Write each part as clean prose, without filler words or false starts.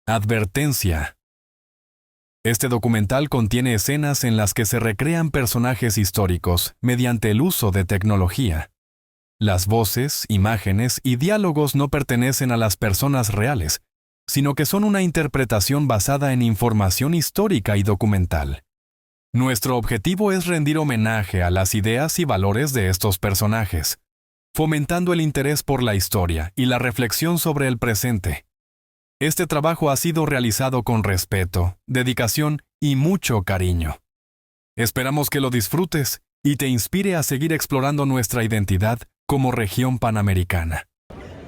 Advertencia. Este documental contiene escenas en las que se recrean personajes históricos mediante el uso de tecnología. Las voces, imágenes y diálogos no pertenecen a las personas reales, sino que son una interpretación basada en información histórica y documental. Nuestro objetivo es rendir homenaje a las ideas y valores de estos personajes, fomentando el interés por la historia y la reflexión sobre el presente. Este trabajo ha sido realizado con respeto, dedicación y mucho cariño. Esperamos que lo disfrutes y te inspire a seguir explorando nuestra identidad como región panamericana.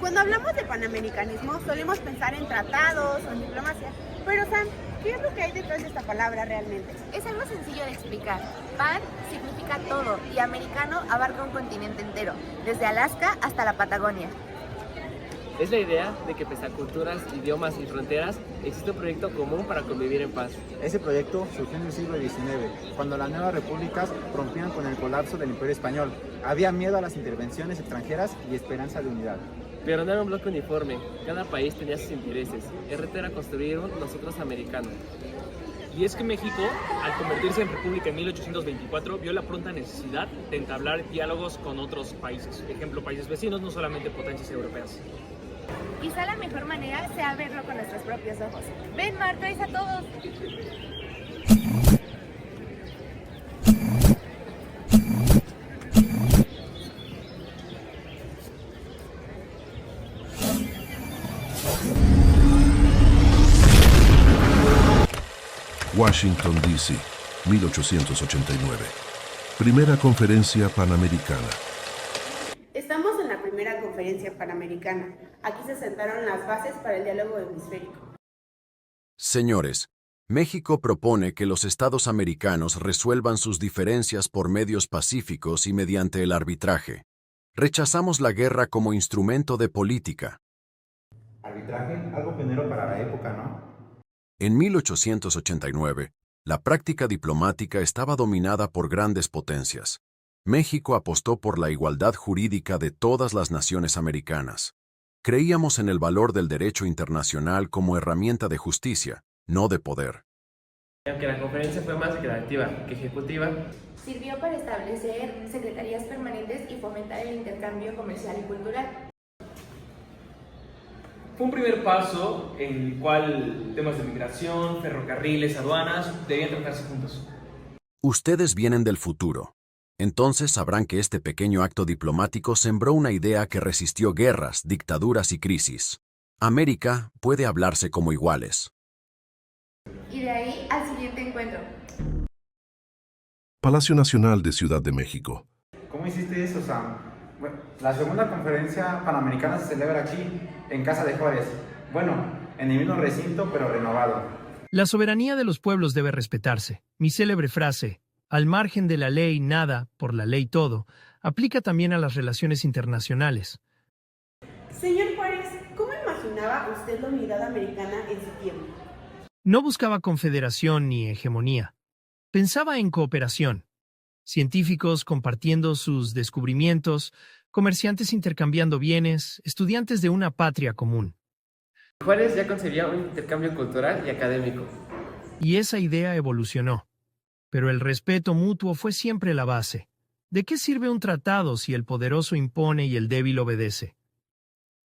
Cuando hablamos de panamericanismo solemos pensar en tratados o en diplomacia, pero Sam, ¿qué es lo que hay detrás de esta palabra realmente? Es algo sencillo de explicar. Pan significa todo y americano abarca un continente entero, desde Alaska hasta la Patagonia. Es la idea de que pese a culturas, idiomas y fronteras, existe un proyecto común para convivir en paz. Ese proyecto surgió en el siglo XIX, cuando las nuevas repúblicas rompían con el colapso del Imperio Español. Había miedo a las intervenciones extranjeras y esperanza de unidad. Pero no era un bloque uniforme, cada país tenía sus intereses. El reto era construir un nosotros americano. Y es que México, al convertirse en república en 1824, vio la pronta necesidad de entablar diálogos con otros países, ejemplo, países vecinos, no solamente potencias europeas. Quizá la mejor manera sea verlo con nuestros propios ojos. Ven, Mar, traes a todos. Washington, D.C., 1889. Primera Conferencia Panamericana. Estamos en la primera conferencia panamericana. Aquí se sentaron las bases para el diálogo hemisférico. Señores, México propone que los estados americanos resuelvan sus diferencias por medios pacíficos y mediante el arbitraje. Rechazamos la guerra como instrumento de política. Arbitraje, algo pionero para la época, ¿no? En 1889, la práctica diplomática estaba dominada por grandes potencias. México apostó por la igualdad jurídica de todas las naciones americanas. Creíamos en el valor del derecho internacional como herramienta de justicia, no de poder. Aunque la conferencia fue más creativa que ejecutiva, Sirvió para establecer secretarías permanentes y fomentar el intercambio comercial y cultural. Fue un primer paso en el cual temas de migración, ferrocarriles, aduanas debían tratarse juntos. Ustedes vienen del futuro. Entonces sabrán que este pequeño acto diplomático sembró una idea que resistió guerras, dictaduras y crisis. América puede hablarse como iguales. Y de ahí al siguiente encuentro. Palacio Nacional de Ciudad de México. ¿Cómo hiciste eso, Sam? Bueno, la segunda conferencia panamericana se celebra aquí, en Casa de Juárez. Bueno, en el mismo recinto, pero renovado. La soberanía de los pueblos debe respetarse. Mi célebre frase, al margen de la ley nada, por la ley todo, aplica también a las relaciones internacionales. Señor Juárez, ¿cómo imaginaba usted la unidad americana en su tiempo? No buscaba confederación ni hegemonía. Pensaba en cooperación. Científicos compartiendo sus descubrimientos, comerciantes intercambiando bienes, estudiantes de una patria común. Juárez ya concebía un intercambio cultural y académico. Y esa idea evolucionó. Pero el respeto mutuo fue siempre la base. ¿De qué sirve un tratado si el poderoso impone y el débil obedece?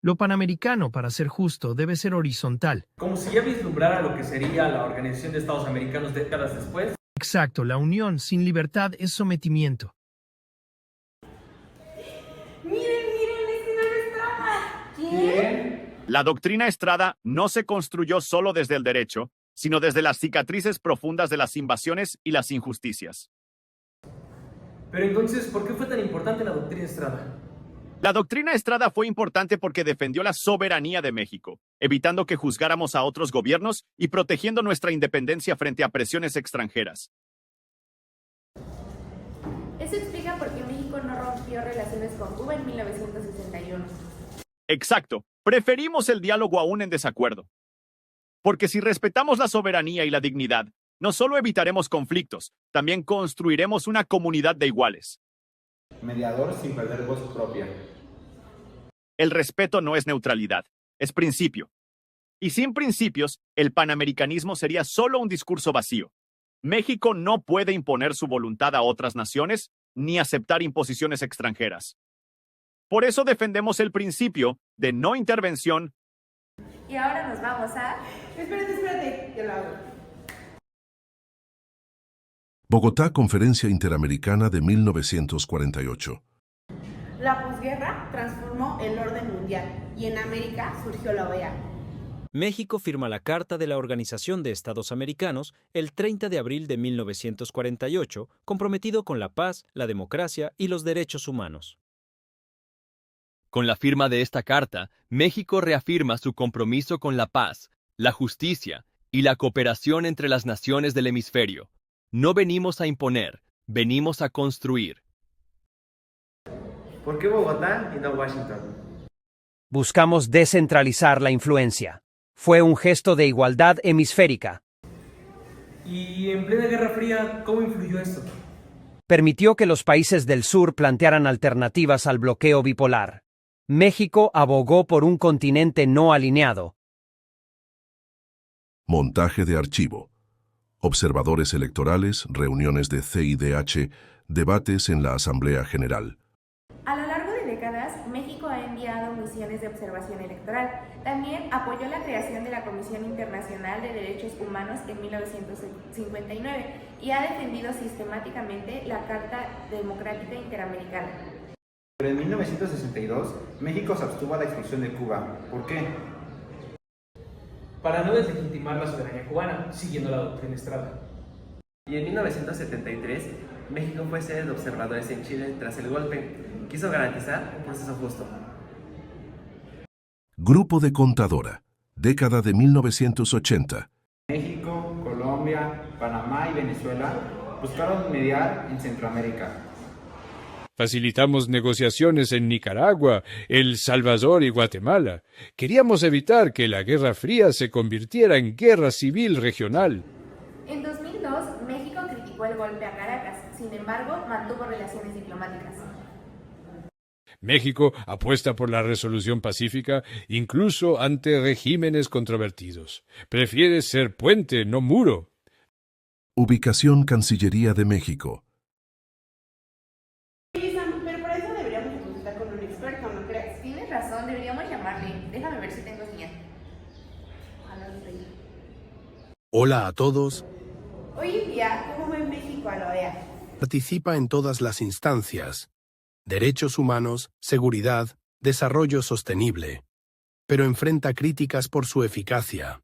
Lo panamericano, para ser justo, debe ser horizontal. Como si ya vislumbrara lo que sería la Organización de Estados Americanos décadas después. Exacto, la unión sin libertad es sometimiento. ¡Miren, ese no estaba! ¿Quién? La doctrina Estrada no se construyó solo desde el derecho, sino desde las cicatrices profundas de las invasiones y las injusticias. Pero entonces, ¿por qué fue tan importante la doctrina Estrada? La doctrina Estrada fue importante porque defendió la soberanía de México, evitando que juzgáramos a otros gobiernos y protegiendo nuestra independencia frente a presiones extranjeras. Eso explica por qué México no rompió relaciones con Cuba en 1961. Exacto. Preferimos el diálogo aún en desacuerdo. Porque si respetamos la soberanía y la dignidad, no solo evitaremos conflictos, también construiremos una comunidad de iguales. Mediador sin perder voz propia. El respeto no es neutralidad, es principio. Y sin principios, el panamericanismo sería solo un discurso vacío. México no puede imponer su voluntad a otras naciones ni aceptar imposiciones extranjeras. Por eso defendemos el principio de no intervención. Y ahora nos vamos a... Espérate, yo lo hago. Bogotá, Conferencia Interamericana de 1948. La posguerra transformó el orden mundial y en América surgió la OEA. México firma la Carta de la Organización de Estados Americanos el 30 de abril de 1948, comprometido con la paz, la democracia y los derechos humanos. Con la firma de esta carta, México reafirma su compromiso con la paz, la justicia y la cooperación entre las naciones del hemisferio. No venimos a imponer, venimos a construir. ¿Por qué Bogotá y no Washington? Buscamos descentralizar la influencia. Fue un gesto de igualdad hemisférica. Y en plena Guerra Fría, ¿cómo influyó esto? Permitió que los países del sur plantearan alternativas al bloqueo bipolar. México abogó por un continente no alineado. Montaje de archivo. Observadores electorales, reuniones de CIDH, debates en la Asamblea General. A lo largo de décadas, México ha enviado misiones de observación electoral. También apoyó la creación de la Comisión Internacional de Derechos Humanos en 1959 y ha defendido sistemáticamente la Carta Democrática Interamericana. Pero en 1962, México se abstuvo a la expulsión de Cuba. ¿Por qué? Para no deslegitimar la soberanía cubana, siguiendo la doctrina Estrada. Y en 1973, México fue sede de observadores en Chile tras el golpe. Quiso garantizar un proceso justo. Grupo de Contadora. Década de 1980. México, Colombia, Panamá y Venezuela buscaron mediar en Centroamérica. Facilitamos negociaciones en Nicaragua, El Salvador y Guatemala. Queríamos evitar que la Guerra Fría se convirtiera en guerra civil regional. En 2002, México criticó el golpe a Caracas, sin embargo, mantuvo relaciones diplomáticas. México apuesta por la resolución pacífica incluso ante regímenes controvertidos. Prefiere ser puente, no muro. Ubicación Cancillería de México. Pero para eso deberíamos consultar con un experto, ¿no crees? Tienes razón, deberíamos llamarle. Déjame ver si tengo señal. Ojalá no esté. Hola a todos. Hoy en día, ¿cómo ve México a la OEA? Participa en todas las instancias. Derechos humanos, seguridad, desarrollo sostenible. Pero enfrenta críticas por su eficacia.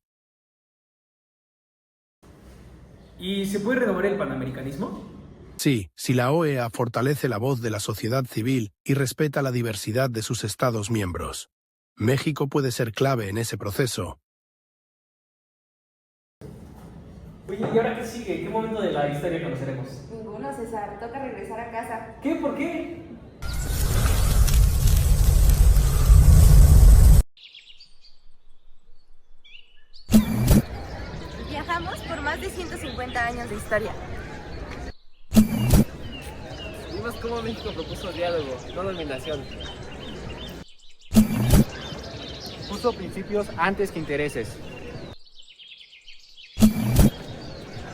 ¿Y se puede renovar el panamericanismo? Sí, si la OEA fortalece la voz de la sociedad civil y respeta la diversidad de sus Estados miembros. México puede ser clave en ese proceso. Oye, ¿y ahora qué sigue? ¿Qué momento de la historia conoceremos? Ninguno, César. Toca regresar a casa. ¿Qué? ¿Por qué? Viajamos por más de 150 años de historia. Vimos cómo México propuso diálogo, no dominación. Puso principios antes que intereses.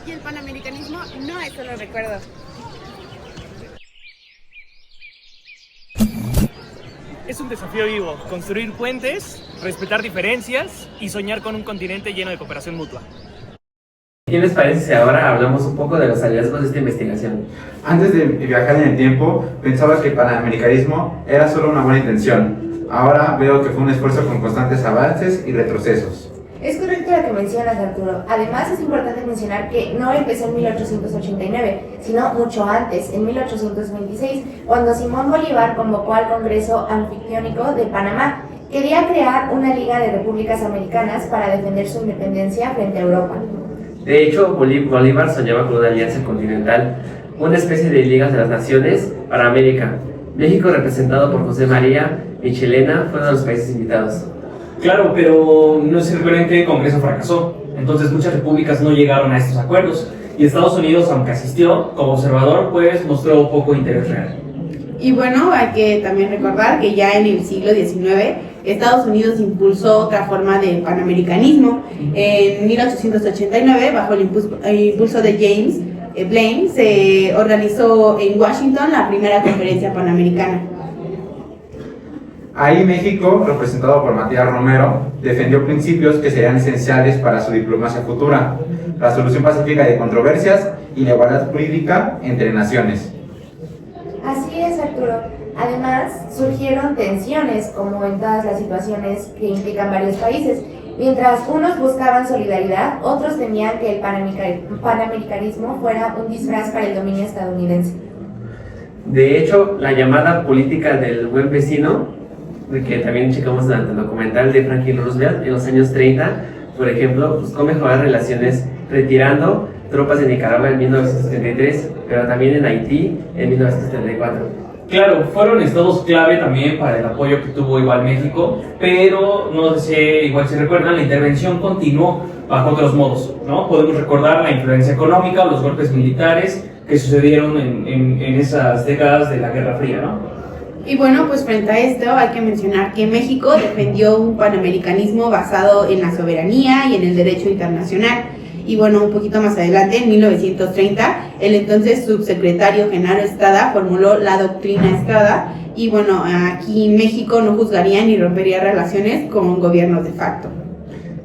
Y el panamericanismo no es solo recuerdo. Es un desafío vivo, construir puentes, respetar diferencias y soñar con un continente lleno de cooperación mutua. ¿Qué les parece si ahora hablamos un poco de los hallazgos de esta investigación? Antes de viajar en el tiempo, pensaba que el panamericanismo era solo una buena intención. Ahora veo que fue un esfuerzo con constantes avances y retrocesos. Es correcto lo que mencionas, Arturo. Además, es importante mencionar que no empezó en 1889, sino mucho antes, en 1826, cuando Simón Bolívar convocó al Congreso Anfictiónico de Panamá. Quería crear una liga de repúblicas americanas para defender su independencia frente a Europa. De hecho, Bolívar soñaba con una alianza continental, una especie de ligas de las naciones para América. México, representado por José María Michelena, fue uno de los países invitados. Claro, pero no se recuerden que el Congreso fracasó, entonces muchas repúblicas no llegaron a estos acuerdos, y Estados Unidos, aunque asistió como observador, pues mostró poco interés real. Y bueno, hay que también recordar que ya en el siglo XIX Estados Unidos impulsó otra forma de panamericanismo. En 1889, bajo el impulso de James Blaine, se organizó en Washington la primera conferencia panamericana. Ahí México, representado por Matías Romero, defendió principios que serían esenciales para su diplomacia futura: la solución pacífica de controversias y la igualdad jurídica entre naciones. Así es, Arturo. Además, surgieron tensiones, como en todas las situaciones que implican varios países. Mientras unos buscaban solidaridad, otros temían que el panamericanismo fuera un disfraz para el dominio estadounidense. De hecho, la llamada política del buen vecino, que también checamos durante el documental de Franklin Roosevelt en los años 30, por ejemplo, buscó mejorar relaciones retirando tropas de Nicaragua en 1973, pero también en Haití en 1974. Claro, fueron estados clave también para el apoyo que tuvo igual México, pero no sé si igual se recuerdan, la intervención continuó bajo otros modos, ¿no? Podemos recordar la influencia económica o los golpes militares que sucedieron en esas décadas de la Guerra Fría, ¿no? Y bueno, pues frente a esto hay que mencionar que México defendió un panamericanismo basado en la soberanía y en el derecho internacional. Y bueno, un poquito más adelante, en 1930, el entonces subsecretario Genaro Estrada formuló la doctrina Estrada. Y bueno, aquí México no juzgaría ni rompería relaciones con gobiernos de facto.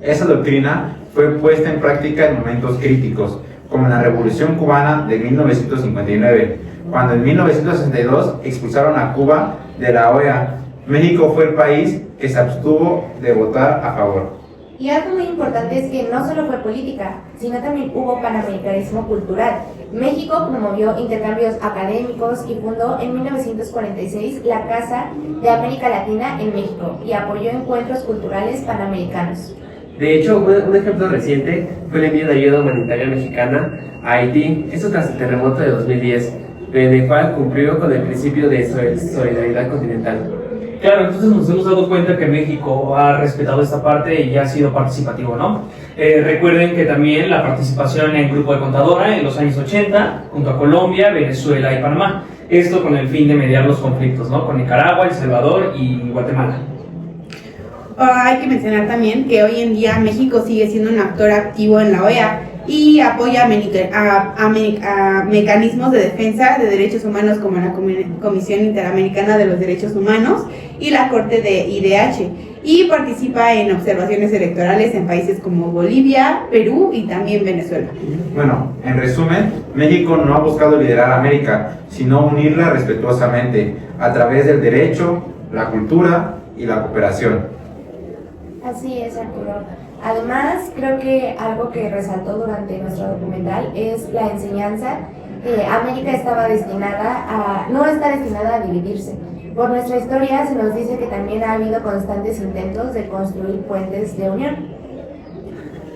Esa doctrina fue puesta en práctica en momentos críticos, como en la Revolución Cubana de 1959, cuando en 1962 expulsaron a Cuba de la OEA. México fue el país que se abstuvo de votar a favor. Y algo muy importante es que no solo fue política, sino también hubo panamericanismo cultural. México promovió intercambios académicos y fundó en 1946 la Casa de América Latina en México y apoyó encuentros culturales panamericanos. De hecho, un ejemplo reciente fue el envío de ayuda humanitaria mexicana a Haití, esto tras el terremoto de 2010, en el cual cumplió con el principio de solidaridad continental. Claro, entonces nos hemos dado cuenta que México ha respetado esta parte y ha sido participativo, ¿no? Recuerden que también la participación en el Grupo de Contadora en los años 80, junto a Colombia, Venezuela y Panamá. Esto con el fin de mediar los conflictos, ¿no? Con Nicaragua, El Salvador y Guatemala. Hay que mencionar también que hoy en día México sigue siendo un actor activo en la OEA y apoya a mecanismos de defensa de derechos humanos como la Comisión Interamericana de los Derechos Humanos y la Corte de IDH, y participa en observaciones electorales en países como Bolivia, Perú y también Venezuela. Bueno, en resumen, México no ha buscado liderar a América, sino unirla respetuosamente a través del derecho, la cultura y la cooperación. Así es, Arturo. Además, creo que algo que resaltó durante nuestro documental es la enseñanza. América no está destinada a dividirse. Por nuestra historia se nos dice que también ha habido constantes intentos de construir puentes de unión.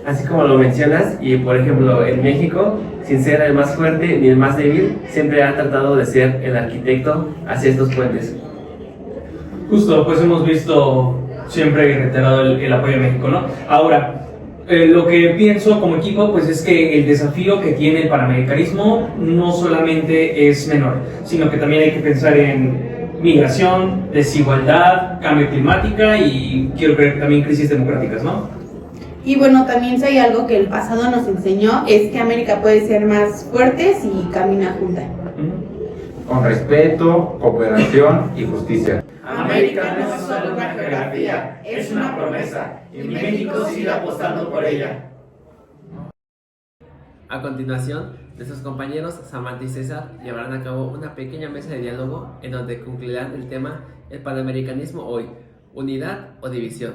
Así como lo mencionas, y por ejemplo en México, sin ser el más fuerte ni el más débil, siempre ha tratado de ser el arquitecto hacia estos puentes. Justo, pues hemos visto siempre reiterado el apoyo a México, ¿no? Ahora, lo que pienso como equipo, pues es que el desafío que tiene el panamericanismo no solamente es menor, sino que también hay que pensar en migración, desigualdad, cambio climático y quiero creer que también crisis democráticas, ¿no? Y bueno, también si hay algo que el pasado nos enseñó es que América puede ser más fuerte si camina junta. Con respeto, cooperación y justicia. América no es solo una geografía, es una promesa, y México sigue apostando por ella. A continuación, nuestros compañeros Samantha y César llevarán a cabo una pequeña mesa de diálogo en donde concluirán el tema El panamericanismo hoy, unidad o división.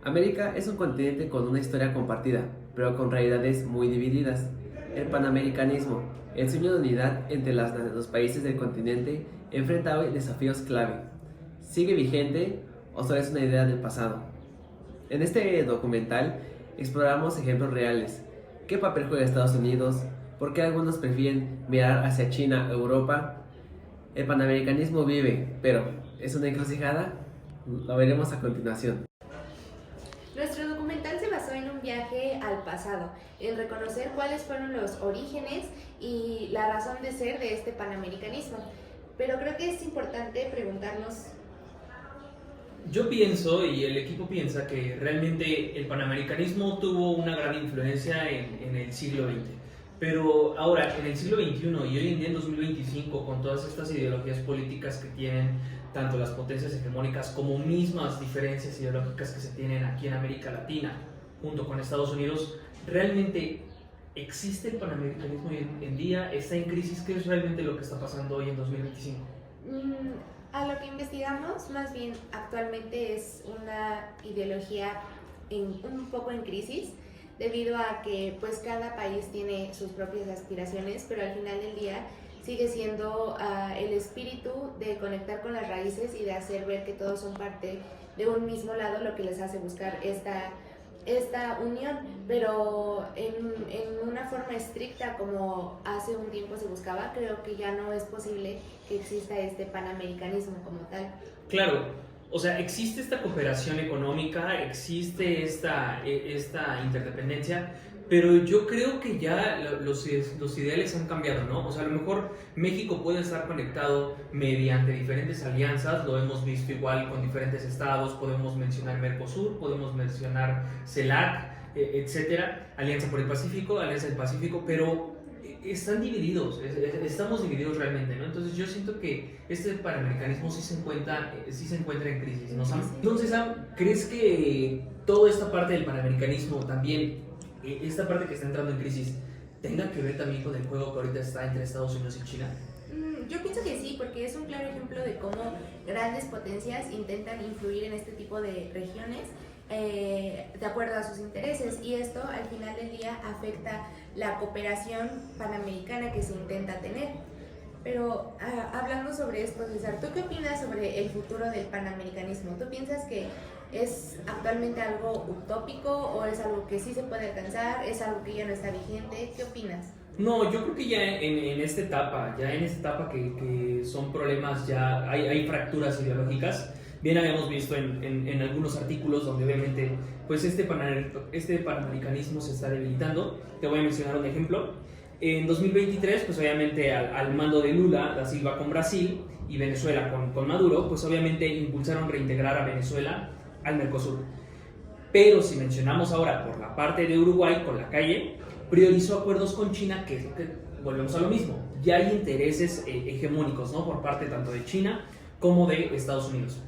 América es un continente con una historia compartida, pero con realidades muy divididas. El panamericanismo, el sueño de unidad entre los países del continente, enfrenta hoy desafíos clave. ¿Sigue vigente o solo es una idea del pasado? En este documental exploramos ejemplos reales. ¿Qué papel juega Estados Unidos? ¿Por qué algunos prefieren mirar hacia China o Europa? El panamericanismo vive, pero ¿es una encrucijada? Lo veremos a continuación. Nuestro documental se basó en un viaje al pasado, en reconocer cuáles fueron los orígenes y la razón de ser de este panamericanismo. pero creo que es importante preguntarnos. Yo pienso, y el equipo piensa, que realmente el panamericanismo tuvo una gran influencia en el siglo XX. Pero ahora, en el siglo XXI y hoy en día en 2025, con todas estas ideologías políticas que tienen tanto las potencias hegemónicas como mismas diferencias ideológicas que se tienen aquí en América Latina, junto con Estados Unidos, ¿realmente existe el panamericanismo hoy en día? ¿Está en crisis? ¿Qué es realmente lo que está pasando hoy en 2025? A lo que investigamos, más bien actualmente es una ideología un poco en crisis, debido a que pues cada país tiene sus propias aspiraciones, pero al final del día sigue siendo el espíritu de conectar con las raíces y de hacer ver que todos son parte de un mismo lado, lo que les hace buscar esta unión, pero en una forma estricta como hace un tiempo se buscaba. Creo que ya no es posible que exista este panamericanismo como tal. Claro. O sea, existe esta cooperación económica, existe esta interdependencia, pero yo creo que ya los ideales han cambiado, ¿no? O sea, a lo mejor México puede estar conectado mediante diferentes alianzas, lo hemos visto igual con diferentes estados, podemos mencionar Mercosur, podemos mencionar CELAC, etcétera, Alianza por el Pacífico, Alianza del Pacífico, pero están divididos, estamos divididos realmente, ¿no? Entonces yo siento que este panamericanismo sí se encuentra en crisis, ¿no, Sam? Entonces, Sam, ¿crees que toda esta parte del panamericanismo también, esta parte que está entrando en crisis, tenga que ver también con el juego que ahorita está entre Estados Unidos y China? Yo pienso que sí, porque es un claro ejemplo de cómo grandes potencias intentan influir en este tipo de regiones de acuerdo a sus intereses, y esto al final del día afecta la cooperación panamericana que se intenta tener. Pero hablando sobre esto, César, ¿tú qué opinas sobre el futuro del panamericanismo? ¿Tú piensas que es actualmente algo utópico o es algo que sí se puede alcanzar, es algo que ya no está vigente? ¿Qué opinas? No, yo creo que ya en esta etapa, que son problemas, ya hay fracturas ideológicas. Bien habíamos visto en algunos artículos donde obviamente pues este panamericanismo se está debilitando. Te voy a mencionar un ejemplo. En 2023, pues obviamente al mando de Lula da Silva con Brasil y Venezuela con Maduro, pues obviamente impulsaron reintegrar a Venezuela al Mercosur. Pero si mencionamos ahora por la parte de Uruguay con la calle, priorizó acuerdos con China, que volvemos a lo mismo. Ya hay intereses hegemónicos, ¿no? Por parte tanto de China como de Estados Unidos.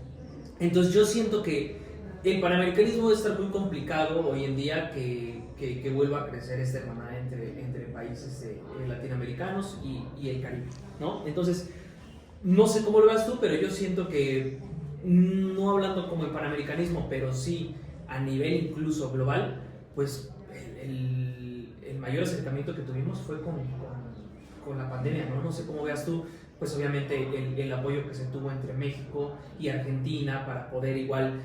Entonces yo siento que el panamericanismo debe estar muy complicado hoy en día que vuelva a crecer esta hermandad entre países latinoamericanos y el Caribe, ¿no? Entonces, no sé cómo lo veas tú, pero yo siento que, no hablando como el panamericanismo, pero sí a nivel incluso global, pues el mayor acercamiento que tuvimos fue con la pandemia, ¿no? No sé cómo veas tú, pues obviamente el apoyo que se tuvo entre México y Argentina para poder igual,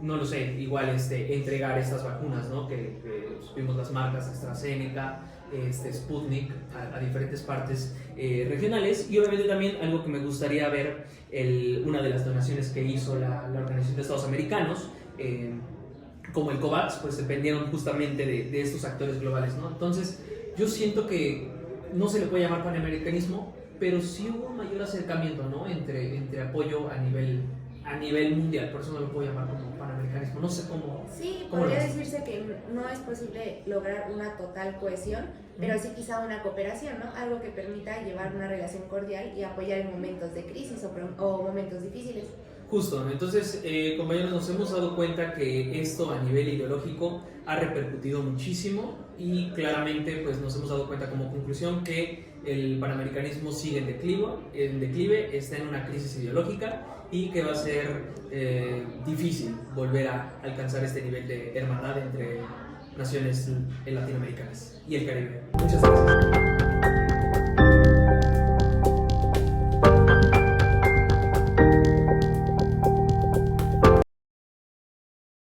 no lo sé, igual entregar estas vacunas, ¿no? Que vimos las marcas AstraZeneca, Sputnik a diferentes partes regionales, y obviamente también algo que me gustaría ver, una de las donaciones que hizo la Organización de Estados Americanos, como el COVAX, pues dependieron justamente de estos actores globales, ¿no? Entonces yo siento que no se le puede llamar panamericanismo, pero sí hubo un mayor acercamiento, ¿no? entre apoyo a nivel mundial, por eso no lo puedo llamar como panamericanismo, no sé cómo. Sí, podría decirse que no es posible lograr una total cohesión, pero sí quizá una cooperación, ¿no? Algo que permita llevar una relación cordial y apoyar en momentos de crisis o momentos difíciles. Justo, entonces compañeros, nos hemos dado cuenta que esto a nivel ideológico ha repercutido muchísimo, y claramente pues nos hemos dado cuenta como conclusión que el panamericanismo sigue en declive, está en una crisis ideológica, y que va a ser difícil volver a alcanzar este nivel de hermandad entre naciones latinoamericanas y el Caribe. Muchas gracias.